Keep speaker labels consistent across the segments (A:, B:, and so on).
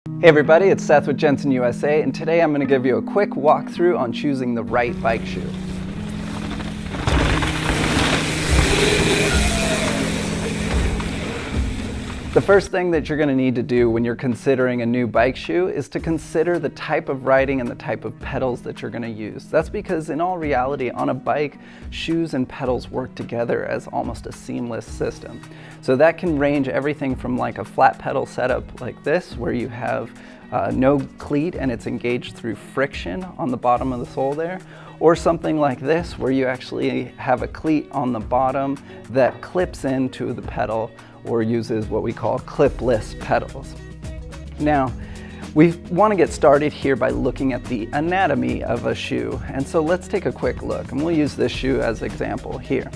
A: Hey everybody, it's Seth with Jenson USA, and today I'm going to give you a quick walkthrough on choosing the right bike shoe. The first thing that you're going to need to do when you're considering a new bike shoe is to consider the type of riding and the type of pedals that you're going to use. That's because in all reality, on a bike, shoes and pedals work together as almost a seamless system. So that can range everything from like a flat pedal setup like this, where you have no cleat and it's engaged through friction on the bottom of the sole there, or something like this where you actually have a cleat on the bottom that clips into the pedal or uses what we call clipless pedals. Now, we want to get started here by looking at the anatomy of a shoe, and so let's take a quick look, and we'll use this shoe as an example here.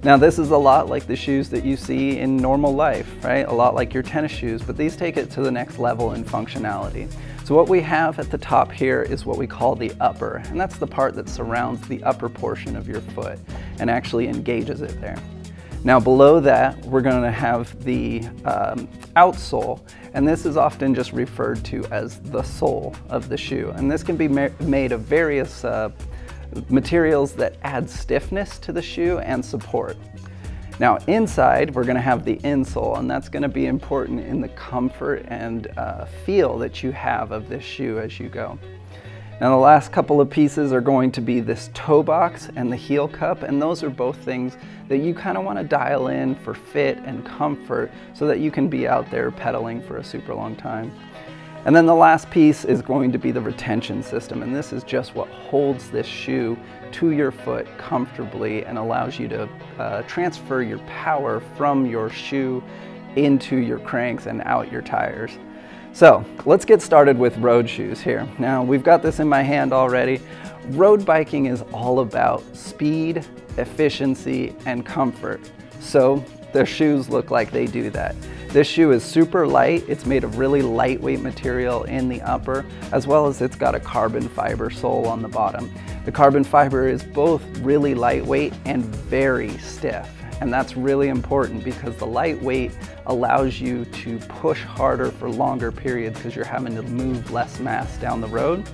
A: Now this is a lot like the shoes that you see in normal life, right? A lot like your tennis shoes, but these take it to the next level in functionality. So what we have at the top here is what we call the upper, and that's the part that surrounds the upper portion of your foot and actually engages it there. Now below that, we're going to have the outsole, and this is often just referred to as the sole of the shoe. And this can be made of various materials that add stiffness to the shoe and support. Now inside, we're going to have the insole, and that's going to be important in the comfort and feel that you have of this shoe as you go. Now the last couple of pieces are going to be this toe box and the heel cup, and those are both things that you kind of want to dial in for fit and comfort so that you can be out there pedaling for a super long time. And then the last piece is going to be the retention system, and this is just what holds this shoe to your foot comfortably and allows you to transfer your power from your shoe into your cranks and out your tires. So let's get started with road shoes here. Now we've got this in my hand already. Road biking is all about speed, efficiency, and comfort. So the shoes look like they do that. This shoe is super light. It's made of really lightweight material in the upper, as well as it's got a carbon fiber sole on the bottom. The carbon fiber is both really lightweight and very stiff. And that's really important because the lightweight allows you to push harder for longer periods because you're having to move less mass down the road,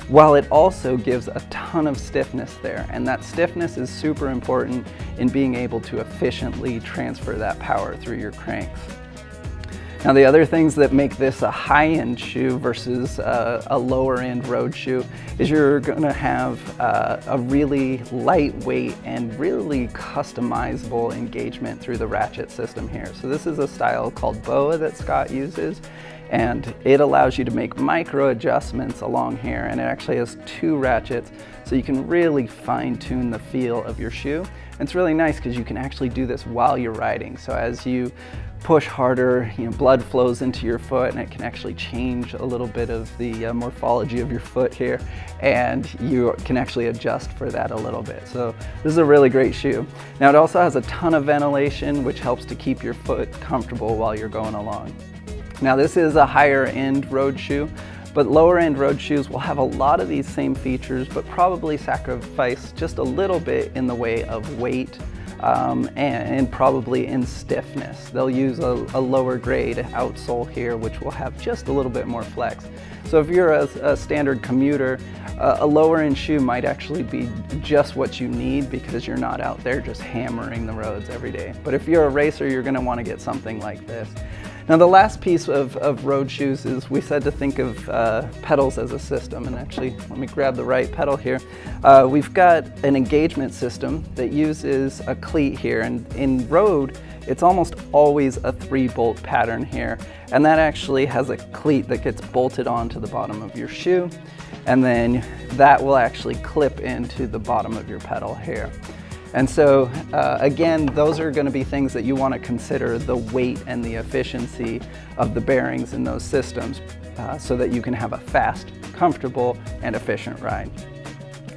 A: while it also gives a ton of stiffness there. And that stiffness is super important in being able to efficiently transfer that power through your cranks. Now the other things that make this a high-end shoe versus a lower-end road shoe is you're going to have a really lightweight and really customizable engagement through the ratchet system here. So this is a style called BOA that Scott uses, and it allows you to make micro adjustments along here, and it actually has 2 ratchets so you can really fine-tune the feel of your shoe. And it's really nice because you can actually do this while you're riding. So as you push harder, blood flows into your foot, and it can actually change a little bit of the morphology of your foot here, and you can actually adjust for that a little bit. So this is a really great shoe. Now it also has a ton of ventilation, which helps to keep your foot comfortable while you're going along. Now this is a higher end road shoe, but lower end road shoes will have a lot of these same features, but probably sacrifice just a little bit in the way of weight and probably in stiffness. They'll use a lower grade outsole here, which will have just a little bit more flex. So if you're a standard commuter, a lower end shoe might actually be just what you need because you're not out there just hammering the roads every day. But if you're a racer, you're going to want to get something like this. Now the last piece of road shoes is we said to think of pedals as a system, and actually let me grab the right pedal here. We've got an engagement system that uses a cleat here, and in road it's almost always a 3-bolt pattern here, and that actually has a cleat that gets bolted onto the bottom of your shoe, and then that will actually clip into the bottom of your pedal here. And so again, those are going to be things that you want to consider the weight and the efficiency of the bearings in those systems so that you can have a fast, comfortable, and efficient ride.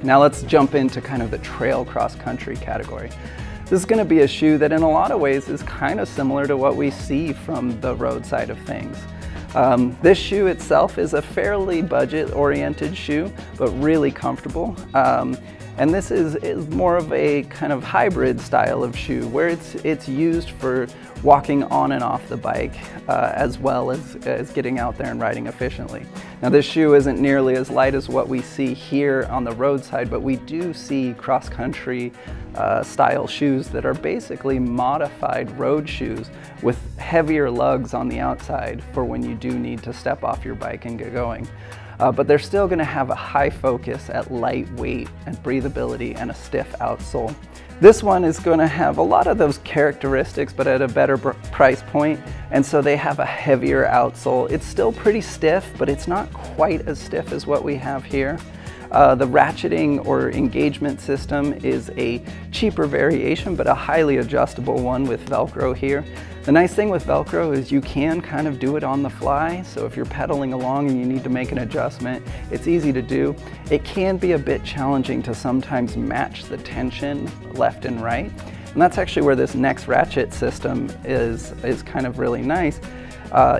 A: Now let's jump into kind of the trail cross-country category. This is going to be a shoe that in a lot of ways is kind of similar to what we see from the road side of things. This shoe itself is a fairly budget-oriented shoe, but really comfortable. And this is more of a kind of hybrid style of shoe where it's used for walking on and off the bike as well as getting out there and riding efficiently. Now this shoe isn't nearly as light as what we see here on the roadside, but we do see cross-country style shoes that are basically modified road shoes with heavier lugs on the outside for when you do need to step off your bike and get going. But they're still going to have a high focus at lightweight and breathability and a stiff outsole. This one is going to have a lot of those characteristics, but at a better price point, and so they have a heavier outsole. It's still pretty stiff, but it's not quite as stiff as what we have here. The ratcheting or engagement system is a cheaper variation, but a highly adjustable one with Velcro here. The nice thing with Velcro is you can kind of do it on the fly, so if you're pedaling along and you need to make an adjustment, it's easy to do. It can be a bit challenging to sometimes match the tension left and right, and that's actually where this next ratchet system is kind of really nice.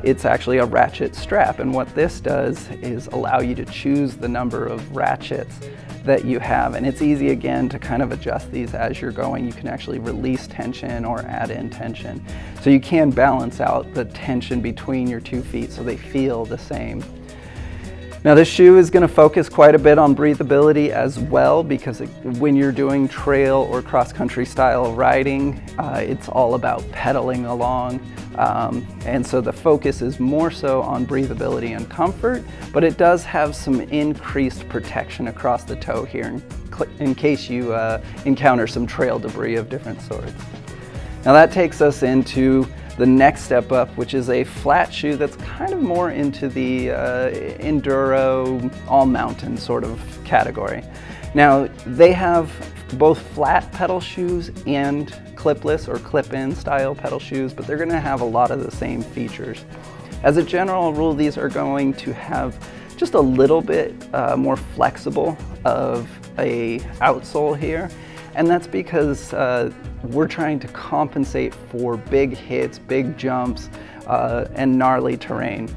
A: It's actually a ratchet strap, and what this does is allow you to choose the number of ratchets that you have, and it's easy again to kind of adjust these as you're going. You can actually release tension or add in tension, so you can balance out the tension between your 2 feet so they feel the same. Now this shoe is going to focus quite a bit on breathability as well, because when you're doing trail or cross-country style riding, it's all about pedaling along. And so the focus is more so on breathability and comfort, but it does have some increased protection across the toe here in case you encounter some trail debris of different sorts. Now that takes us into the next step up, which is a flat shoe that's kind of more into the Enduro, all-mountain sort of category. Now they have both flat pedal shoes and clipless or clip-in style pedal shoes, but they're going to have a lot of the same features. As a general rule, these are going to have just a little bit more flexible of a outsole here, and that's because we're trying to compensate for big hits, big jumps, and gnarly terrain.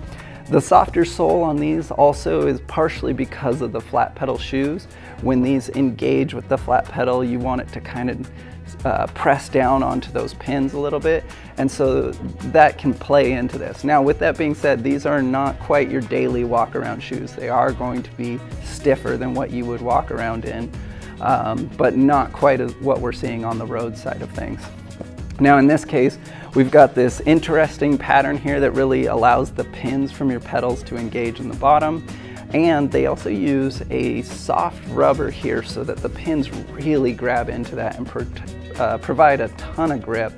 A: The softer sole on these also is partially because of the flat pedal shoes. When these engage with the flat pedal, you want it to kind of press down onto those pins a little bit, and so that can play into this. Now with that being said, these are not quite your daily walk around shoes. They are going to be stiffer than what you would walk around in, but not quite as what we're seeing on the road side of things. Now in this case, we've got this interesting pattern here that really allows the pins from your pedals to engage in the bottom, and they also use a soft rubber here so that the pins really grab into that and provide a ton of grip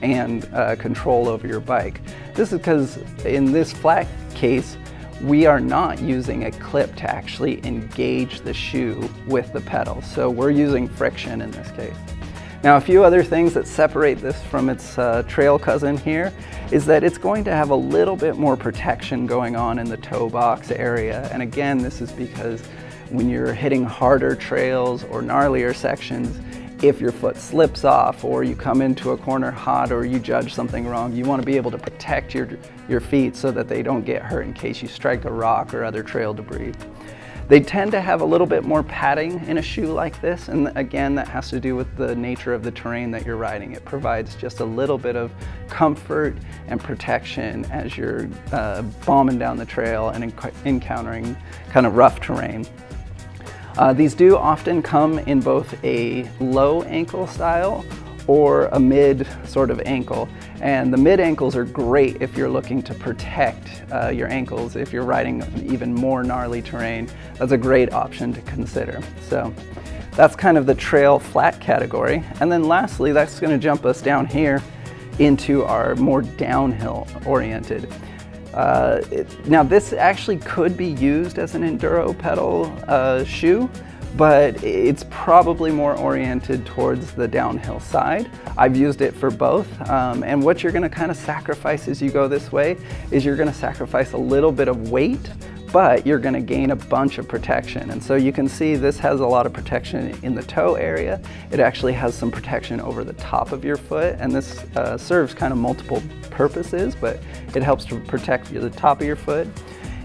A: and control over your bike. This is because in this flat case, we are not using a clip to actually engage the shoe with the pedal, so we're using friction in this case. Now a few other things that separate this from its trail cousin here is that it's going to have a little bit more protection going on in the toe box area, and again this is because when you're hitting harder trails or gnarlier sections, if your foot slips off or you come into a corner hot or you judge something wrong, you want to be able to protect your feet so that they don't get hurt in case you strike a rock or other trail debris. They tend to have a little bit more padding in a shoe like this, and again that has to do with the nature of the terrain that you're riding. It provides just a little bit of comfort and protection as you're bombing down the trail and encountering kind of rough terrain. These do often come in both a low ankle style or a mid sort of ankle, and the mid ankles are great if you're looking to protect your ankles. If you're riding even more gnarly terrain, that's a great option to consider. So that's kind of the trail flat category, and then lastly that's going to jump us down here into our more downhill oriented. Now this actually could be used as an enduro pedal shoe, but it's probably more oriented towards the downhill side. I've used it for both, and what you're gonna kind of sacrifice as you go this way is you're gonna sacrifice a little bit of weight, but you're gonna gain a bunch of protection. And so you can see this has a lot of protection in the toe area. It actually has some protection over the top of your foot, and this serves kind of multiple purposes, but it helps to protect the top of your foot.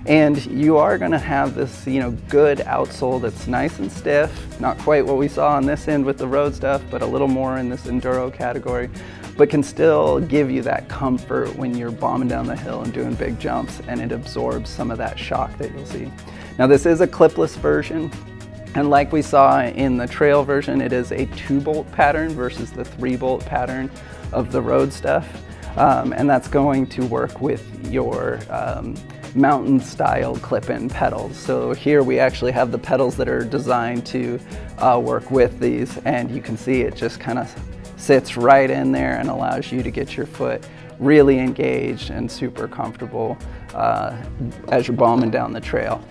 A: And you are going to have this, good outsole that's nice and stiff, not quite what we saw on this end with the road stuff, but a little more in this enduro category, but can still give you that comfort when you're bombing down the hill and doing big jumps, and it absorbs some of that shock that you'll see. Now this is a clipless version, and like we saw in the trail version, it is a 2-bolt pattern versus the 3-bolt pattern of the road stuff. And that's going to work with your mountain style clip-in pedals. So here we actually have the pedals that are designed to work with these, and you can see it just kind of sits right in there and allows you to get your foot really engaged and super comfortable as you're bombing down the trail.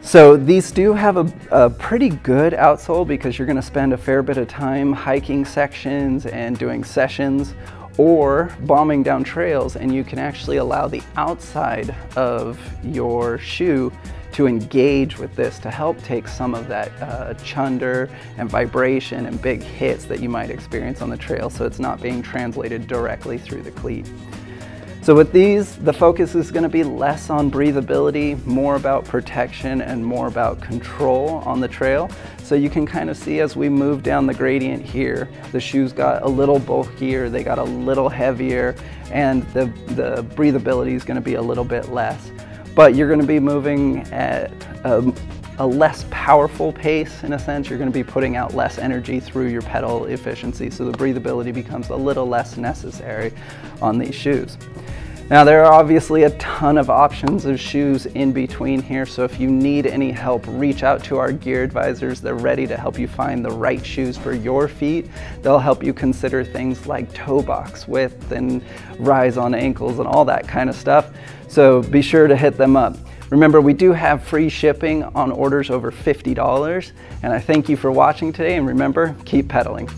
A: So these do have a pretty good outsole because you're going to spend a fair bit of time hiking sections and doing sessions or bombing down trails, and you can actually allow the outside of your shoe to engage with this to help take some of that chunder and vibration and big hits that you might experience on the trail, so it's not being translated directly through the cleat. So with these, the focus is going to be less on breathability, more about protection, and more about control on the trail. So you can kind of see as we move down the gradient here, the shoes got a little bulkier, they got a little heavier, and the breathability is going to be a little bit less. But you're going to be moving at a less powerful pace in a sense. You're going to be putting out less energy through your pedal efficiency, so the breathability becomes a little less necessary on these shoes. Now there are obviously a ton of options of shoes in between here, so if you need any help, reach out to our gear advisors. They're ready to help you find the right shoes for your feet. They'll help you consider things like toe box width and rise on ankles and all that kind of stuff, so be sure to hit them up. Remember, we do have free shipping on orders over $50, and I thank you for watching today, and remember, keep pedaling.